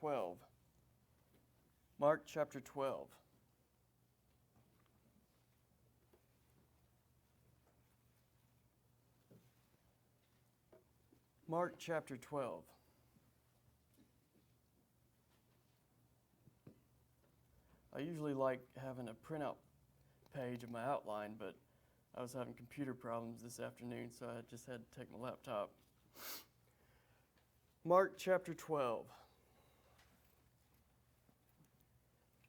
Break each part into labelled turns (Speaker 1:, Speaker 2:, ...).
Speaker 1: 12. Mark chapter 12. Mark chapter 12. I usually like having a printout page of my outline, but I was having computer problems this afternoon, so I just had to take my laptop. Mark chapter 12.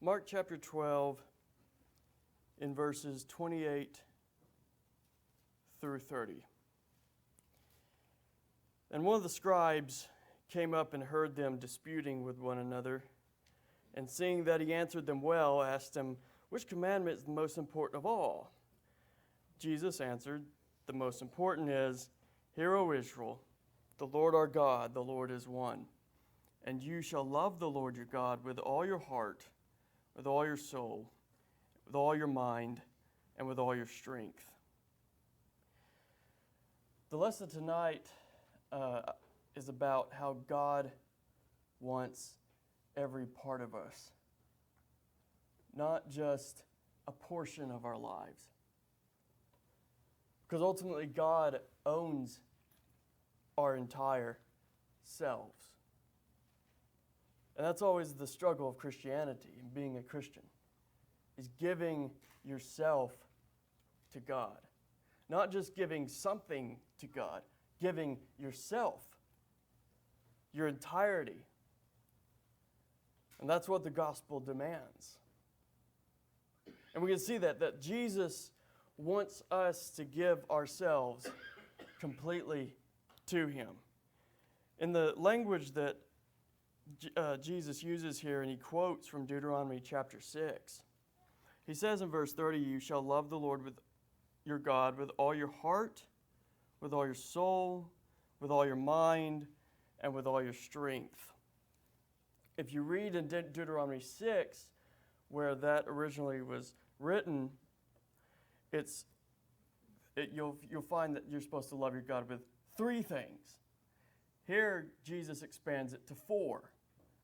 Speaker 1: Mark chapter 12 in verses 28 through 30. And one of the scribes came up and heard them disputing with one another, and seeing that he answered them well, asked him, "Which commandment is the most important of all?" Jesus answered, "The most important is, 'Hear, O Israel, the Lord our God, the Lord is one. And you shall love the Lord your God with all your heart, with all your soul, with all your mind, and with all your strength." The lesson tonight is about how God wants every part of us, not just a portion of our lives. Because ultimately, God owns our entire selves. And that's always the struggle of Christianity and being a Christian, is giving yourself to God. Not just giving something to God, giving yourself, your entirety. And that's what the gospel demands. And we can see that Jesus wants us to give ourselves completely to him. In the language that Jesus uses here, and he quotes from Deuteronomy chapter 6, he says in verse 30, "You shall love the Lord with your God with all your heart, with all your soul, with all your mind, and with all your strength." If you read in Deuteronomy 6, where that originally was written, you'll find that you're supposed to love your God with 3 things. Here, Jesus expands it to 4.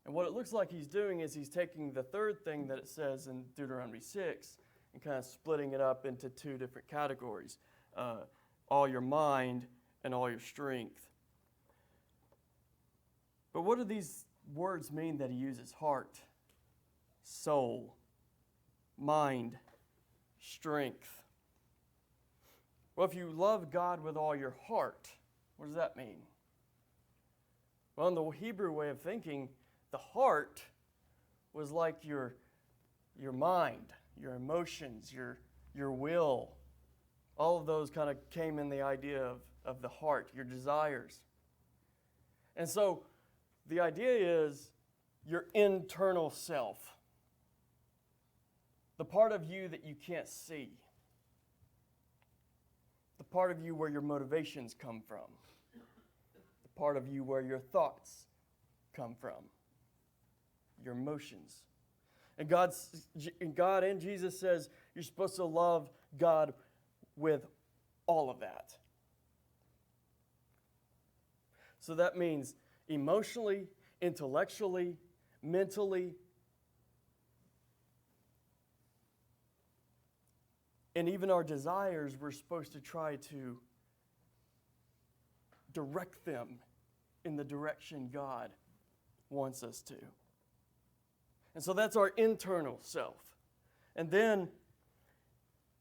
Speaker 1: And what it looks like he's doing is he's taking the 3rd thing that it says in Deuteronomy 6 and kind of splitting it up into 2 different categories. All your mind and all your strength. But what do these words mean that he uses? Heart, soul, mind, strength. Well, if you love God with all your heart, what does that mean? Well, in the Hebrew way of thinking, the heart was like your mind, your emotions, your will. All of those kind of came in the idea of the heart, your desires. And so the idea is your internal self, the part of you that you can't see, the part of you where your motivations come from, the part of you where your thoughts come from, your emotions. And God and Jesus says you're supposed to love God with all of that. So that means emotionally, intellectually, mentally, and even our desires, we're supposed to try to direct them in the direction God wants us to. And so that's our internal self. And then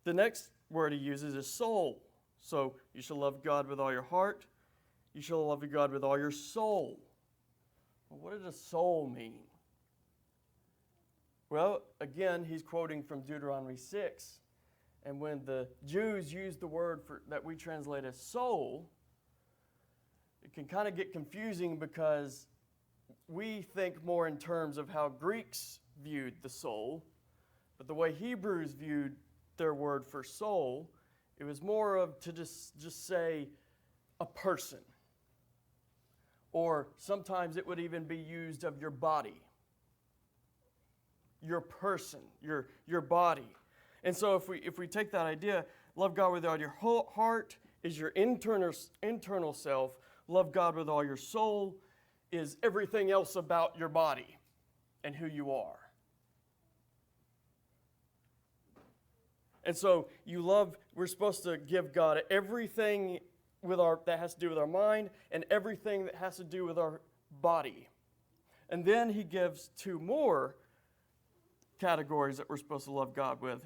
Speaker 1: the next word he uses is soul. So you shall love God with all your heart. You shall love God with all your soul. Well, what does a soul mean? Well, again, he's quoting from Deuteronomy 6. And when the Jews used the word that we translate as soul, it can kind of get confusing because we think more in terms of how Greeks viewed the soul. But the way Hebrews viewed their word for soul, it was more of to just say a person. Or sometimes it would even be used of your body. Your person, your body. And so if we take that idea, love God with all your whole heart is your internal self. Love God with all your soul is everything else about your body. and who you are. And so we're supposed to give God everything that has to do with our mind and everything that has to do with our body. And then he gives two more categories that we're supposed to love God with.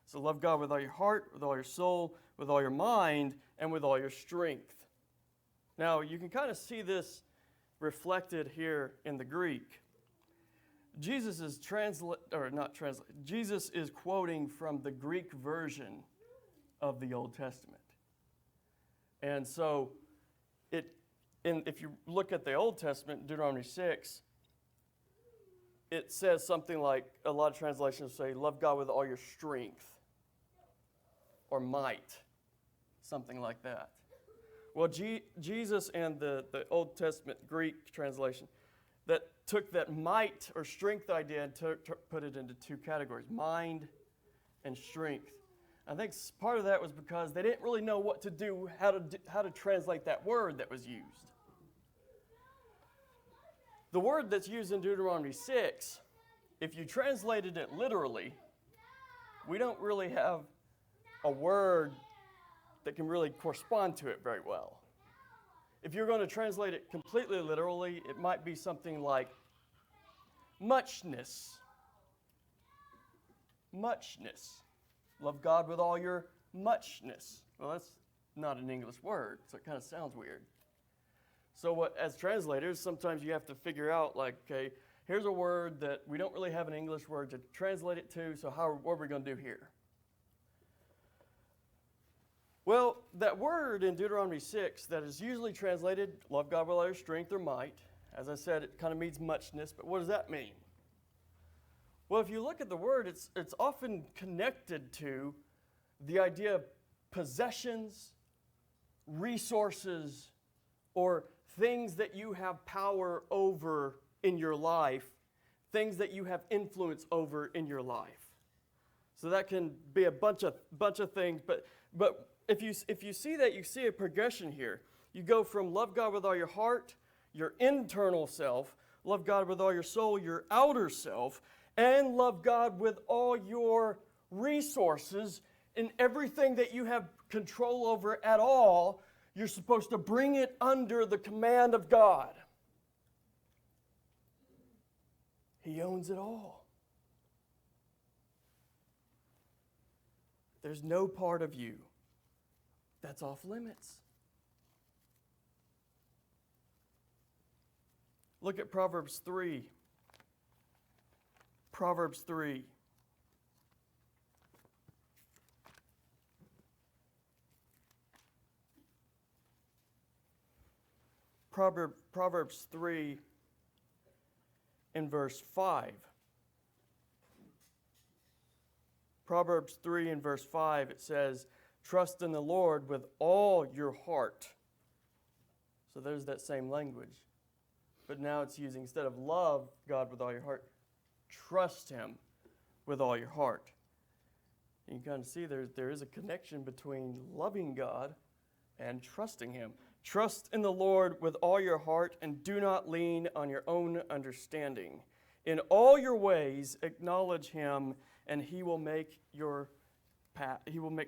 Speaker 1: So love God with all your heart, with all your soul, with all your mind, and with all your strength. Now, you can kind of see this reflected here in the Greek. Jesus is Jesus is quoting from the Greek version of the Old Testament. And so if you look at the Old Testament, Deuteronomy 6, it says something like, a lot of translations say, love God with all your strength or might, something like that. Well, Jesus and the Old Testament Greek translation that took that might or strength idea and put it into two categories, mind and strength. I think part of that was because they didn't really know what to do, how to translate that word that was used. The word that's used in Deuteronomy 6, if you translated it literally, we don't really have a word that can really correspond to it very well. If you're going to translate it completely literally, it might be something like muchness. Muchness. Love God with all your muchness. Well, that's not an English word, so it kind of sounds weird. So as translators, sometimes you have to figure out, like, okay, here's a word that we don't really have an English word to translate it to, so what are we going to do here? Well, that word in Deuteronomy 6 that is usually translated, love God with all your strength or might, as I said, it kind of means muchness, but what does that mean? Well, if you look at the word, it's often connected to the idea of possessions, resources, or things that you have power over in your life, things that you have influence over in your life. So that can be a bunch of things, but if you see that, you see a progression here. You go from love God with all your heart, your internal self, love God with all your soul, your outer self, and love God with all your resources and everything that you have control over at all. You're supposed to bring it under the command of God. He owns it all. There's no part of you that's off limits. Look at Proverbs 3. Proverbs 3. Proverbs 3 in verse 5. Proverbs 3 in verse 5, it says, trust in the Lord with all your heart. So there's that same language. But now it's using, instead of love God with all your heart, trust Him with all your heart. And you kind of see there is a connection between loving God and trusting Him. Trust in the Lord with all your heart and do not lean on your own understanding. In all your ways acknowledge Him and He will make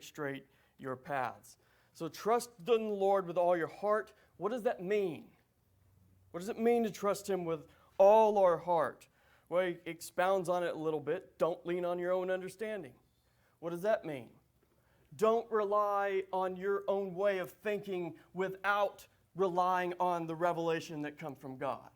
Speaker 1: straight your paths. So trust in the Lord with all your heart. What does that mean? What does it mean to trust Him with all our heart? Well, He expounds on it a little bit. Don't lean on your own understanding. What does that mean? Don't rely on your own way of thinking without relying on the revelation that comes from God.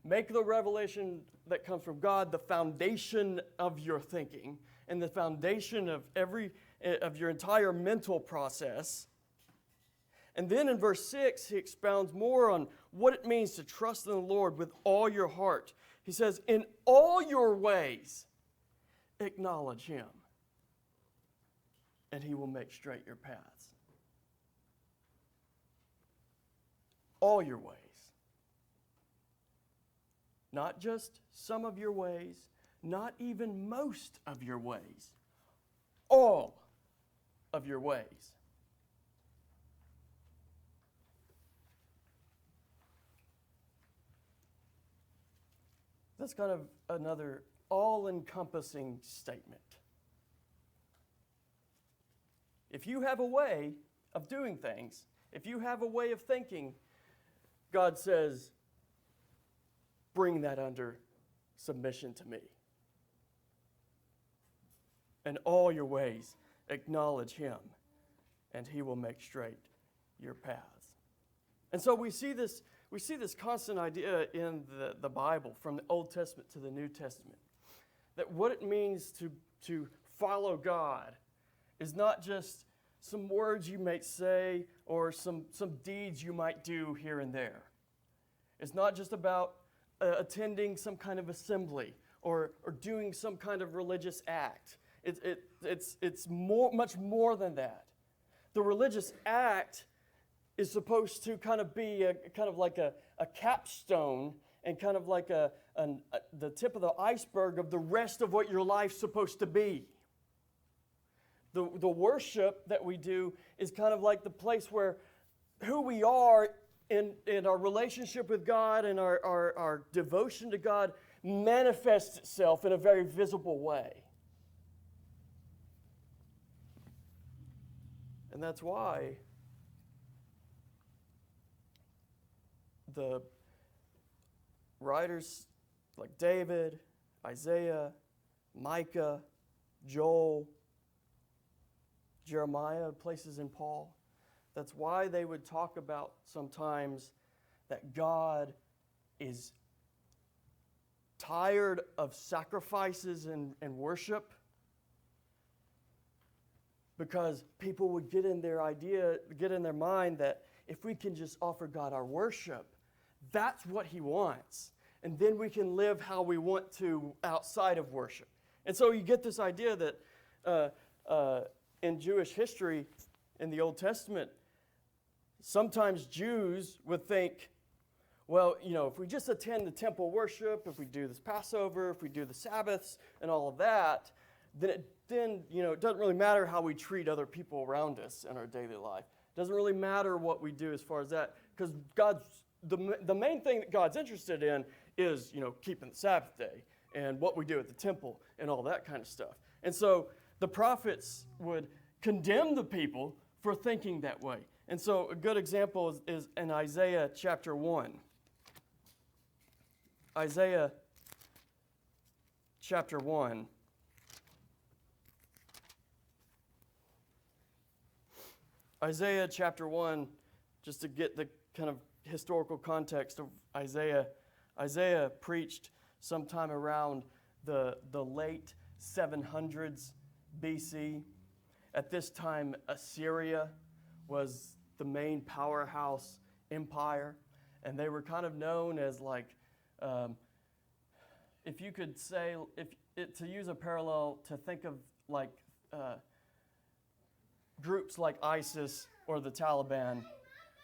Speaker 1: Make the revelation that comes from God the foundation of your thinking and the foundation of your entire mental process. And then in verse 6, he expounds more on what it means to trust in the Lord with all your heart. He says, in all your ways, acknowledge Him, and He will make straight your paths. All your ways. Not just some of your ways, not even most of your ways. All of your ways. That's kind of another all-encompassing statement. If you have a way of doing things, if you have a way of thinking, God says, bring that under submission to me. In all your ways, acknowledge him, and he will make straight your paths. And so we see this constant idea in the Bible, from the Old Testament to the New Testament, that what it means to follow God is not just some words you might say or some deeds you might do here and there. It's not just about attending some kind of assembly or doing some kind of religious act. It's much more than that. The religious act is supposed to kind of be like a capstone and kind of like the tip of the iceberg of the rest of what your life's supposed to be. The worship that we do is kind of like the place where who we are in our relationship with God and our devotion to God manifests itself in a very visible way. And that's why the writers like David, Isaiah, Micah, Joel, Jeremiah, places in Paul, that's why they would talk about sometimes that God is tired of sacrifices and worship, because people would get in their mind that if we can just offer God our worship, that's what he wants. And then we can live how we want to outside of worship. And so you get this idea that in Jewish history, in the Old Testament, sometimes Jews would think, well, if we just attend the temple worship, if we do this Passover, if we do the Sabbaths and all of that, then it doesn't really matter how we treat other people around us in our daily life. It doesn't really matter what we do as far as that, because the main thing that God's interested in is, keeping the Sabbath day and what we do at the temple and all that kind of stuff. And so the prophets would condemn the people for thinking that way. And so a good example is in Isaiah chapter 1. Isaiah chapter 1. Isaiah chapter 1, just to get the kind of historical context of Isaiah. Isaiah preached sometime around the late 700s BC. At this time, Assyria was the main powerhouse empire, and they were kind of known as if you could say, to use a parallel, to think of groups like ISIS or the Taliban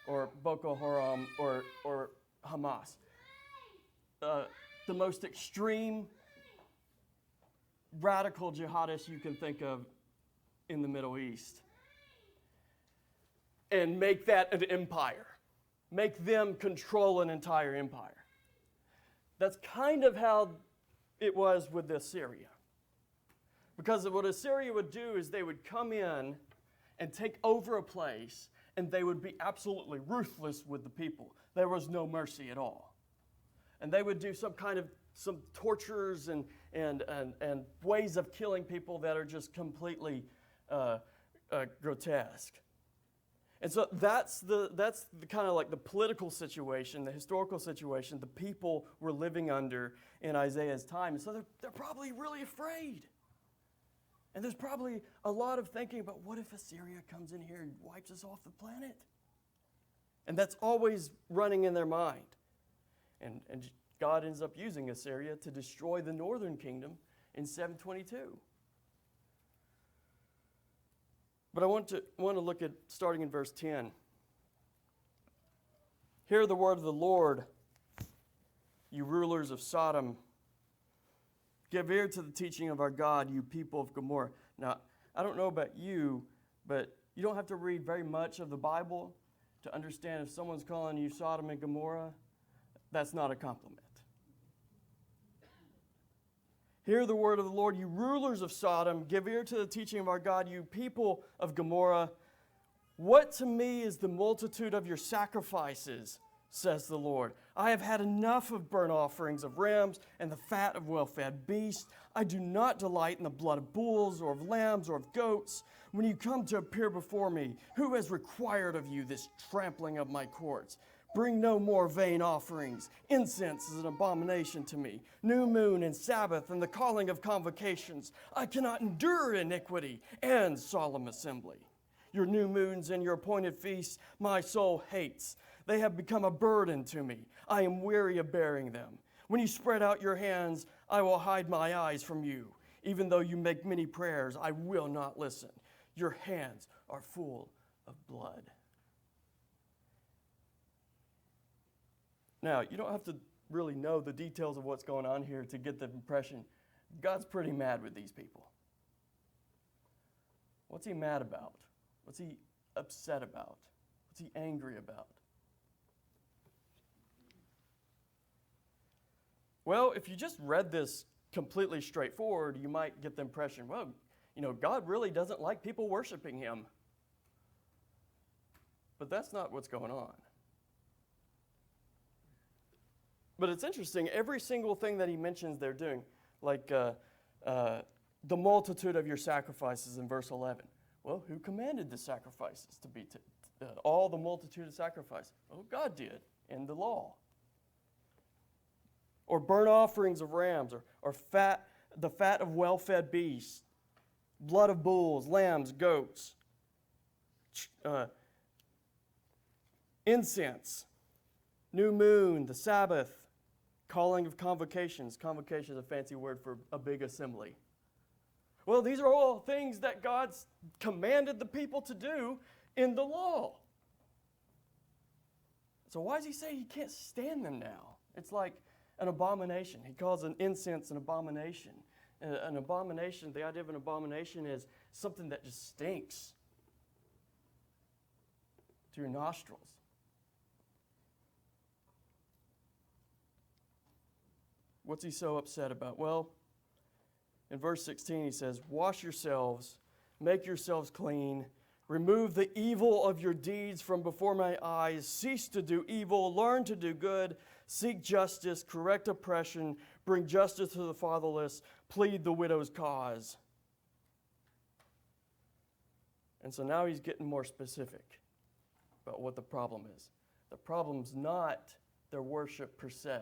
Speaker 1: or Boko Haram or Hamas. The most extreme radical jihadists you can think of in the Middle East. And make that an empire. Make them control an entire empire. That's kind of how it was with Assyria. Because what Assyria would do is they would come in and take over a place, and they would be absolutely ruthless with the people. There was no mercy at all. And they would do some tortures and ways of killing people that are just completely grotesque. And so that's the kind of like the political situation, the historical situation the people were living under in Isaiah's time. And so they're probably really afraid. And there's probably a lot of thinking about, what if Assyria comes in here and wipes us off the planet? And that's always running in their mind. And God ends up using Assyria to destroy the northern kingdom in 722. But I want to look at starting in verse 10. Hear the word of the Lord, you rulers of Sodom. Give ear to the teaching of our God, you people of Gomorrah. Now, I don't know about you, but you don't have to read very much of the Bible to understand if someone's calling you Sodom and Gomorrah, that's not a compliment. Hear the word of the Lord, you rulers of Sodom. Give ear to the teaching of our God, you people of Gomorrah. What to me is the multitude of your sacrifices, says the Lord. I have had enough of burnt offerings of rams and the fat of well-fed beasts. I do not delight in the blood of bulls or of lambs or of goats. When you come to appear before me, who has required of you this trampling of my courts? Bring no more vain offerings. Incense is an abomination to me. New moon and Sabbath and the calling of convocations. I cannot endure iniquity and solemn assembly. Your new moons and your appointed feasts my soul hates. They have become a burden to me. I am weary of bearing them. When you spread out your hands, I will hide my eyes from you. Even though you make many prayers, I will not listen. Your hands are full of blood. Now, you don't have to really know the details of what's going on here to get the impression God's pretty mad with these people. What's he mad about? What's he upset about? What's he angry about? Well, if you just read this completely straightforward, you might get the impression, well, God really doesn't like people worshiping him. But that's not what's going on. But it's interesting, every single thing that he mentions they're doing, like the multitude of your sacrifices in verse 11. Well, who commanded the sacrifices to be all the multitude of sacrifices? Well, God did in the law. Or burnt offerings of rams, or the fat of well-fed beasts, blood of bulls, lambs, goats, incense, new moon, the Sabbath, calling of convocations. Convocation is a fancy word for a big assembly. Well, these are all things that God's commanded the people to do in the law. So why does he say he can't stand them now? It's like an abomination. He calls an incense an abomination. An abomination, the idea of an abomination is something that just stinks to your nostrils. What's he so upset about? Well, in verse 16 he says, wash yourselves, make yourselves clean, remove the evil of your deeds from before my eyes, cease to do evil, learn to do good, seek justice, correct oppression, bring justice to the fatherless, plead the widow's cause. And so now he's getting more specific about what the problem is. The problem's not their worship per se.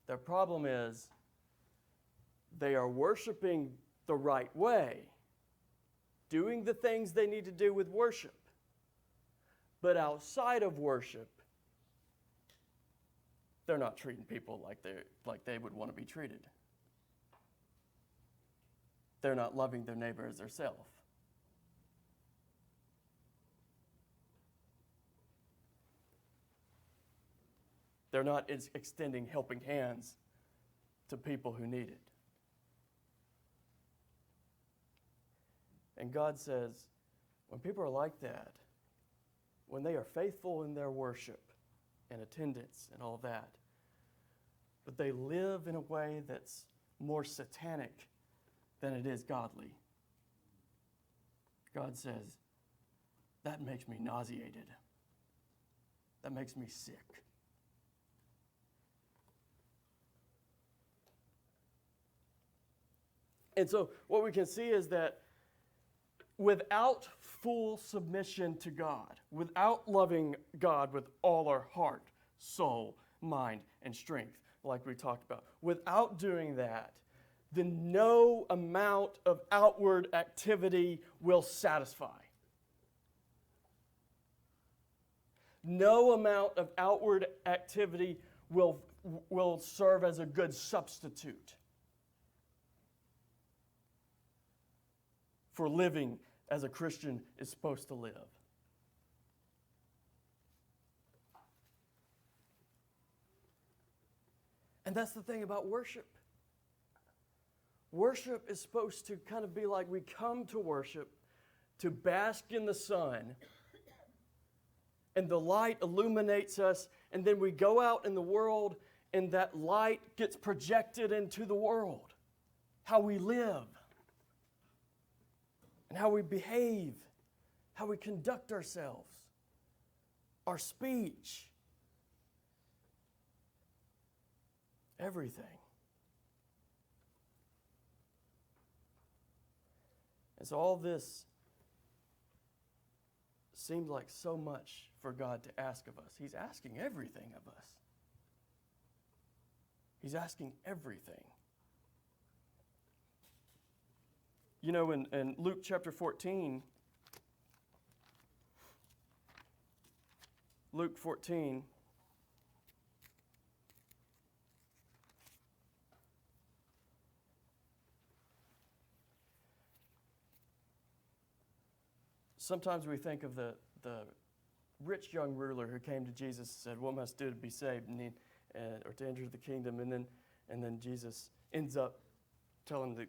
Speaker 1: Their problem is they are worshiping the right way, doing the things they need to do with worship. But outside of worship, they're not treating people like they would want to be treated. They're not loving their neighbor as theirself. They're not extending helping hands to people who need it. And God says, when people are like that, when they are faithful in their worship and attendance and all that, but they live in a way that's more satanic than it is godly, God says, that makes me nauseated. That makes me sick. And so what we can see is that without full submission to God, without loving God with all our heart, soul, mind, and strength, like we talked about, without doing that, then no amount of outward activity will satisfy. No amount of outward activity will serve as a good substitute for living as a Christian is supposed to live. And that's the thing about worship. Worship is supposed to kind of be like we come to worship to bask in the sun, and the light illuminates us, and then we go out in the world and that light gets projected into the world. How we live, and how we behave, how we conduct ourselves, our speech, everything. And so all this seems like so much for God to ask of us. He's asking everything of us. He's asking everything. You know, in Luke chapter 14, Luke 14, sometimes we think of the rich young ruler who came to Jesus and said, "What must I do to be saved?" Or to enter the kingdom. And then Jesus ends up telling him,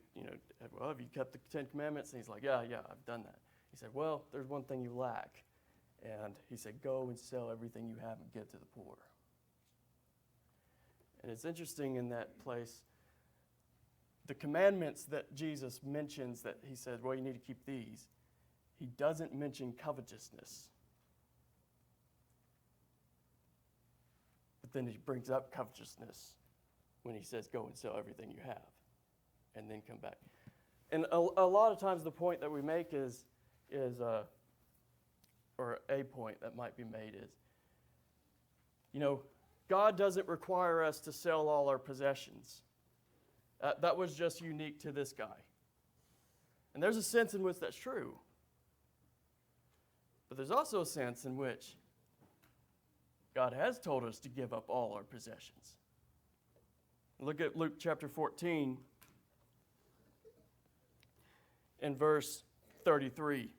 Speaker 1: well, have you kept the 10 Commandments? And he's like, yeah, I've done that. He said, well, there's one thing you lack. And he said, go and sell everything you have and give to the poor. And it's interesting in that place, the commandments that Jesus mentions that he said, well, you need to keep these. He doesn't mention covetousness. But then he brings up covetousness when he says, go and sell everything you have and then come back. And a lot of times the point that we make or a point that might be made is, God doesn't require us to sell all our possessions. That was just unique to this guy. And there's a sense in which that's true. But there's also a sense in which God has told us to give up all our possessions. Look at Luke chapter 14 in verse 33.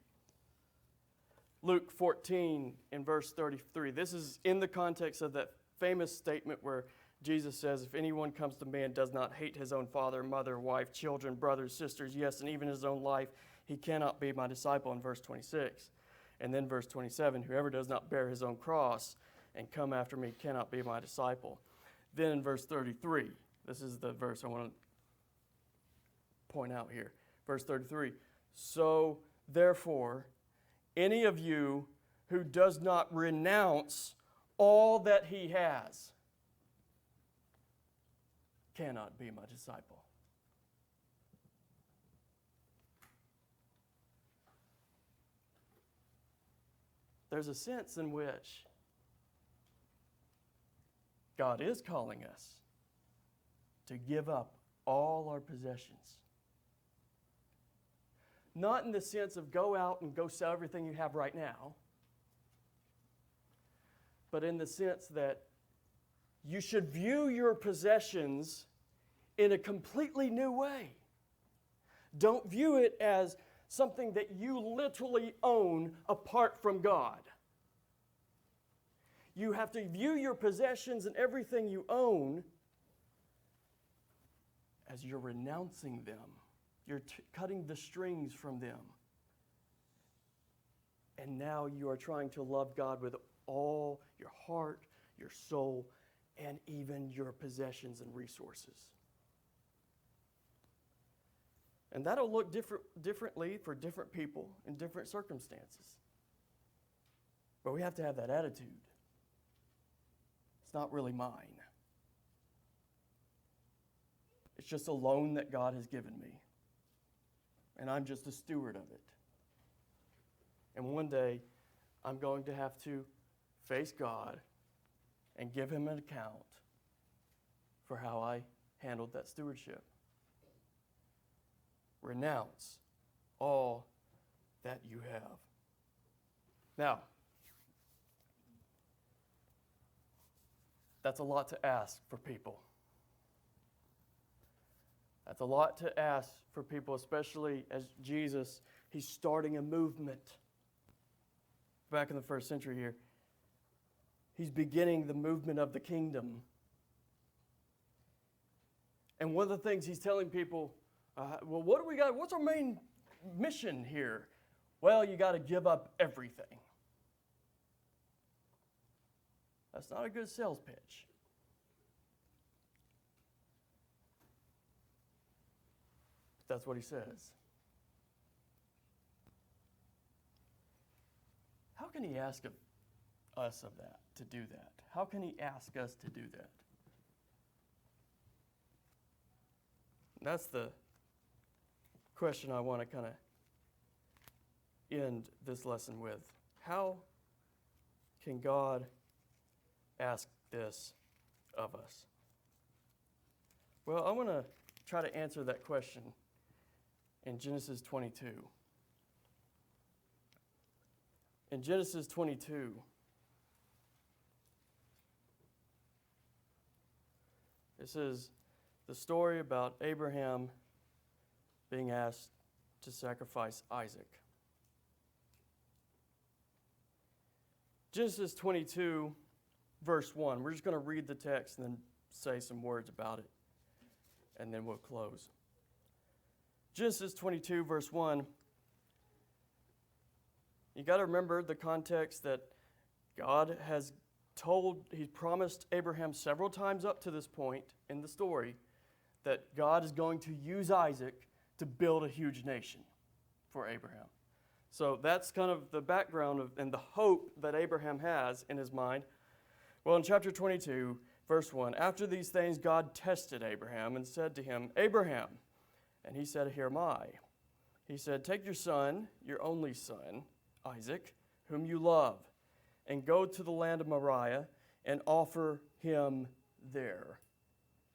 Speaker 1: Luke 14 in verse 33. This is in the context of that famous statement where Jesus says, if anyone comes to me and does not hate his own father, mother, wife, children, brothers, sisters, yes, and even his own life, he cannot be my disciple, in verse 26. And then verse 27, whoever does not bear his own cross and come after me cannot be my disciple. Then in verse 33, this is the verse I want to point out here. Verse 33, so therefore, any of you who does not renounce all that he has cannot be my disciple. There's a sense in which God is calling us to give up all our possessions. Not in the sense of go out and go sell everything you have right now, but in the sense that you should view your possessions in a completely new way. Don't view it as something that you literally own apart from God. You have to view your possessions and everything you own as you're renouncing them. You're cutting the strings from them. And now you are trying to love God with all your heart, your soul, and even your possessions and resources. And that'll look differently for different people in different circumstances. But we have to have that attitude. It's not really mine. It's just a loan that God has given me. And I'm just a steward of it. And one day, I'm going to have to face God and give him an account for how I handled that stewardship. Renounce all that you have. Now, that's a lot to ask for people. That's a lot to ask for people, especially as Jesus, he's starting a movement. Back in the first century here, he's beginning the movement of the kingdom. And one of the things he's telling people, well, what do we got? What's our main mission here? Well, you got to give up everything. That's not a good sales pitch. That's what he says. How can he ask of us of that, to do that? How can he ask us to do that? That's the question I want to kind of end this lesson with. How can God ask this of us? Well, I want to try to answer that question in Genesis 22. In Genesis 22, this is the story about Abraham being asked to sacrifice Isaac. Genesis 22, verse 1. We're just going to read the text and then say some words about it, and then we'll close. Genesis 22, verse 1. You got to remember the context that God has He's promised Abraham several times up to this point in the story that God is going to use Isaac to build a huge nation for Abraham. So that's kind of the background and the hope that Abraham has in his mind. Well, in chapter 22, verse 1, after these things, God tested Abraham and said to him, Abraham. And he said, Here am I. He said, Take your son, your only son, Isaac, whom you love, and go to the land of Moriah and offer him there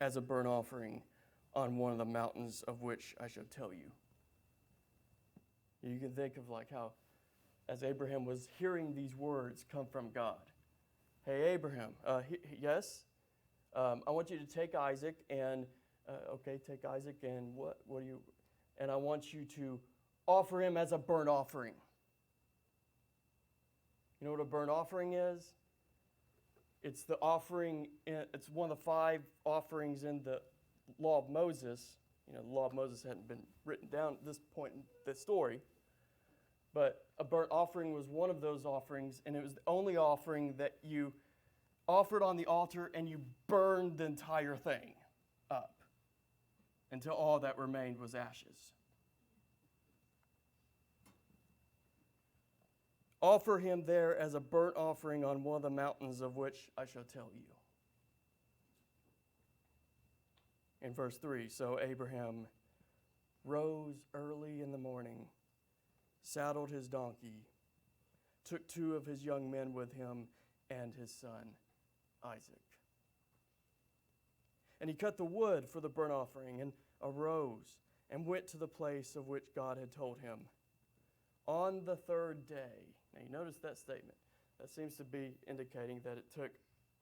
Speaker 1: as a burnt offering on one of the mountains of which I shall tell you. You can think of like how, as Abraham was hearing these words come from God. Hey, Abraham, yes? I want you to take Isaac and, take Isaac and what do you, and I want you to offer him as a burnt offering. You know what a burnt offering is? It's the offering, it's one of the 5 offerings in the law of Moses. You know, the law of Moses hadn't been written down at this point in the story. But a burnt offering was one of those offerings, and it was the only offering that you offered on the altar and you burned the entire thing up until all that remained was ashes. Offer him there as a burnt offering on one of the mountains of which I shall tell you. In verse 3, so Abraham rose early in the morning, saddled his donkey, took 2 of his young men with him, and his son Isaac. And he cut the wood for the burnt offering and arose and went to the place of which God had told him. On the 3rd day, now you notice that statement. That seems to be indicating that it took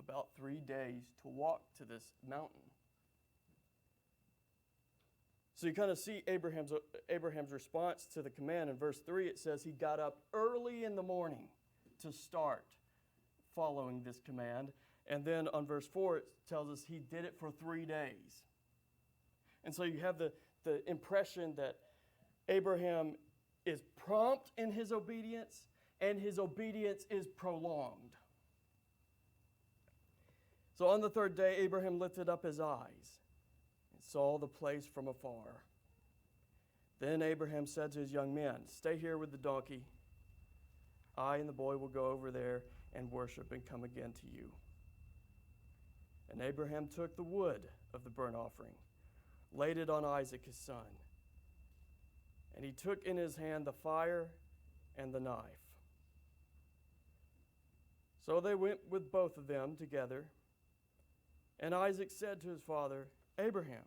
Speaker 1: about 3 days to walk to this mountain. So you kind of see Abraham's response to the command. In verse 3, it says he got up early in the morning to start following this command. And then on verse 4, it tells us he did it for 3 days. And so you have the impression that Abraham is prompt in his obedience, and his obedience is prolonged. So on the 3rd day, Abraham lifted up his eyes and saw the place from afar. Then Abraham said to his young men, Stay here with the donkey. I and the boy will go over there and worship and come again to you. And Abraham took the wood of the burnt offering, laid it on Isaac his son. And he took in his hand the fire and the knife. So they went with both of them together. And Isaac said to his father, Abraham.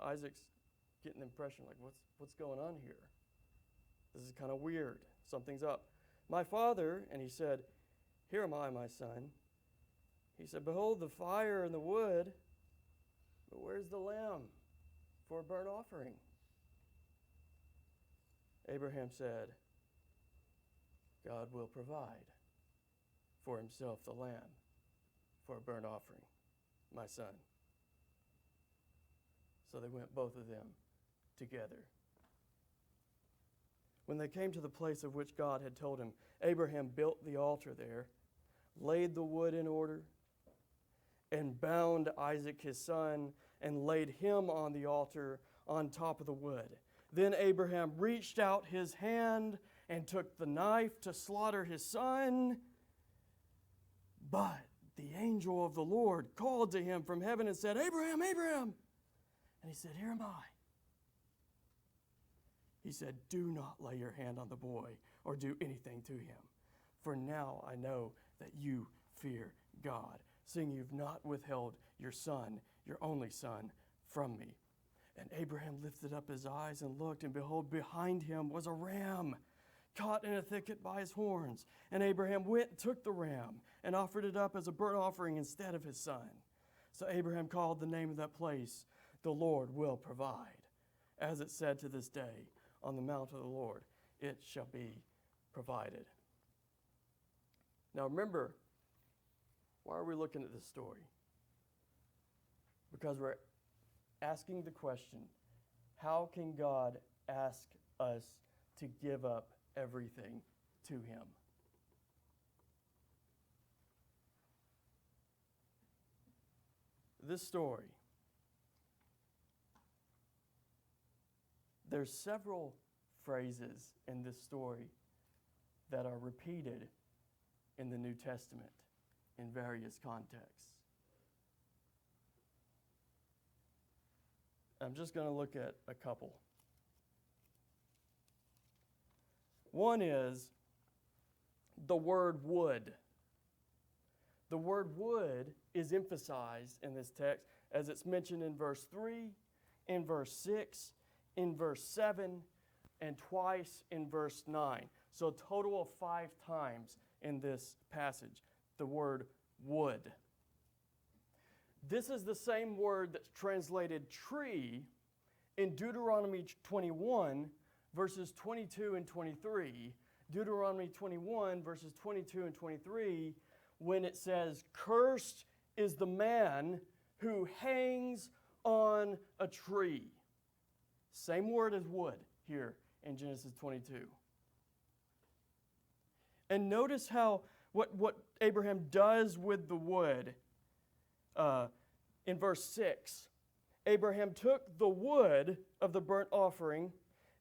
Speaker 1: Isaac's getting the impression like, what's going on here? This is kind of weird. Something's up. My father, and he said, Here am I, my son. He said, Behold the fire and the wood, but where's the lamb for a burnt offering? Abraham said, God will provide for himself the lamb for a burnt offering, my son. So they went, both of them, together. When they came to the place of which God had told him, Abraham built the altar there, laid the wood in order, and bound Isaac his son, and laid him on the altar on top of the wood. Then Abraham reached out his hand and took the knife to slaughter his son. But the angel of the Lord called to him from heaven and said, Abraham, Abraham! And he said, Here am I. He said, Do not lay your hand on the boy or do anything to him. For now I know that you fear God, seeing you've not withheld your son, your only son, from me. And Abraham lifted up his eyes and looked, and behold, behind him was a ram caught in a thicket by his horns. And Abraham went and took the ram and offered it up as a burnt offering instead of his son. So Abraham called the name of that place, The Lord Will Provide. As it said to this day, On the mount of the Lord it shall be provided. Now remember, why are we looking at this story? Because we're asking the question, how can God ask us to give up everything to Him? This story, there's several phrases in this story that are repeated in the New Testament in various contexts. I'm just going to look at a couple. One is the word would. The word would is emphasized in this text as it's mentioned in verse 3, in verse 6, in verse 7, and twice in verse 9. So a total of 5 times in this passage, the word would. This is the same word that's translated tree in Deuteronomy 21, verses 22 and 23. Deuteronomy 21, verses 22 and 23, when it says, Cursed is the man who hangs on a tree. Same word as wood here in Genesis 22. And notice how what Abraham does with the wood. In verse 6, Abraham took the wood of the burnt offering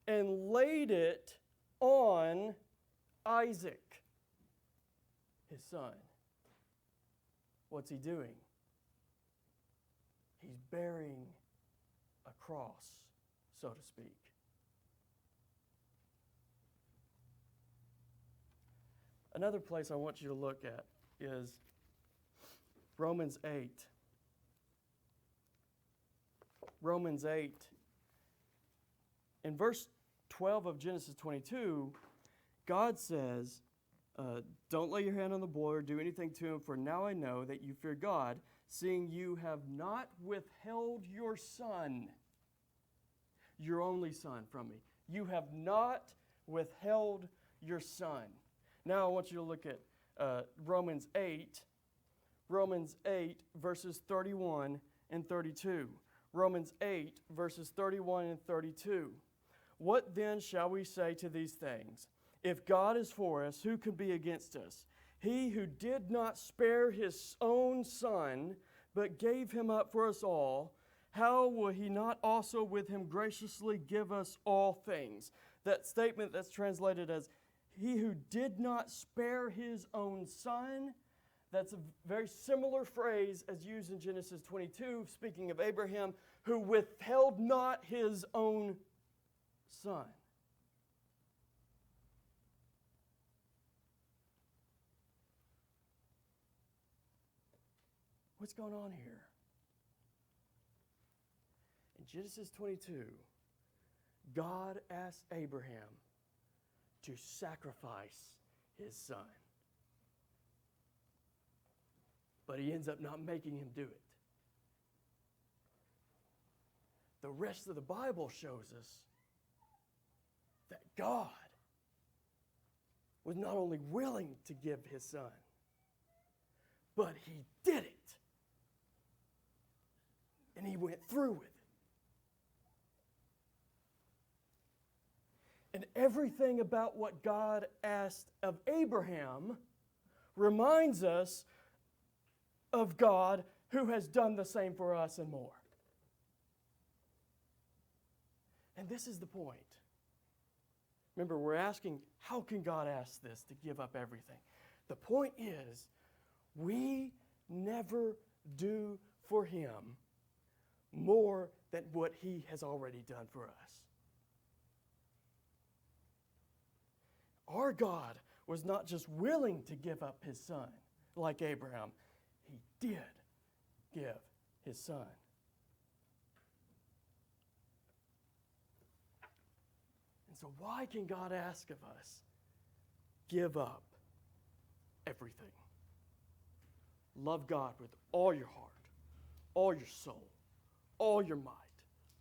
Speaker 1: and laid it on Isaac, his son. What's he doing? He's bearing a cross, so to speak. Another place I want you to look at is Romans 8. Romans 8. In verse 12 of Genesis 22, God says, Don't lay your hand on the boy or do anything to him, for now I know that you fear God, seeing you have not withheld your son, your only son, from me. You have not withheld your son. Now I want you to look at Romans 8, verses 31 and 32. Romans 8, verses 31 and 32. What then shall we say to these things? If God is for us, who can be against us? He who did not spare his own son, but gave him up for us all, how will he not also with him graciously give us all things? That statement that's translated as, he who did not spare his own son, that's a very similar phrase as used in Genesis 22, speaking of Abraham, who withheld not his own son. What's going on here? In Genesis 22, God asked Abraham to sacrifice his son. But he ends up not making him do it. The rest of the Bible shows us that God was not only willing to give his son, but he did it. And he went through with it. And everything about what God asked of Abraham reminds us of God who has done the same for us and more. And this is the point. Remember, we're asking, how can God ask this to give up everything? The point is, we never do for him more than what he has already done for us. Our God was not just willing to give up his son like Abraham. He did give his son. And so why can God ask of us, give up everything? Love God with all your heart, all your soul, all your might,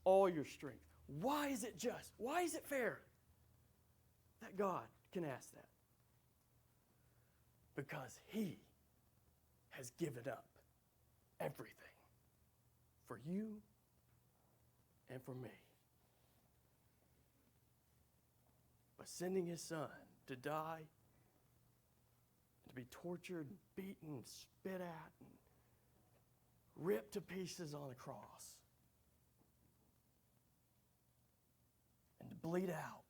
Speaker 1: all your strength. Why is it just? Why is it fair that God can ask that? Because he has given up everything for you and for me. By sending his son to die, to be tortured, beaten, spit at, and ripped to pieces on the cross, and to bleed out.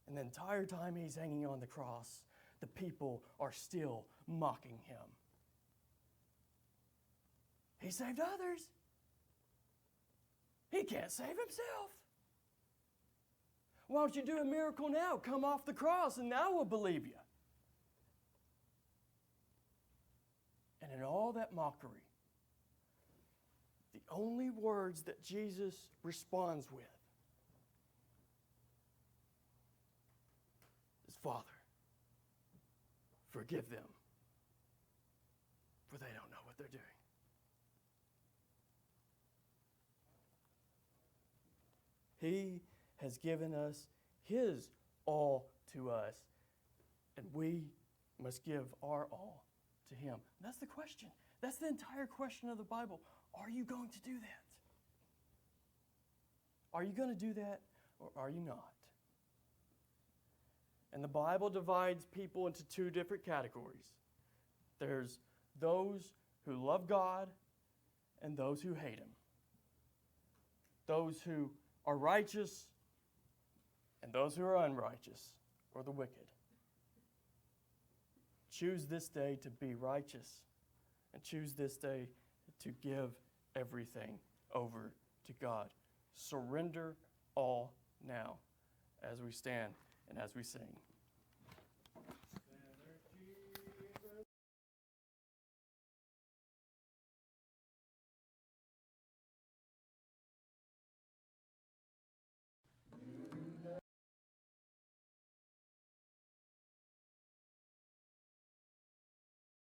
Speaker 1: And the entire time he's hanging on the cross, the people are still mocking him. He saved others. He can't save himself. Why don't you do a miracle now? Come off the cross and now we'll believe you. And in all that mockery, the only words that Jesus responds with is, Father, forgive them, for they don't know what they're doing. He has given us his all to us, and we must give our all to him. And that's the question. That's the entire question of the Bible. Are you going to do that? Are you going to do that, or are you not? And the Bible divides people into two different categories. There's those who love God and those who hate him. Those who are righteous and those who are unrighteous, or the wicked. Choose this day to be righteous, and choose this day to give everything over to God. Surrender all now as we stand and as we sing.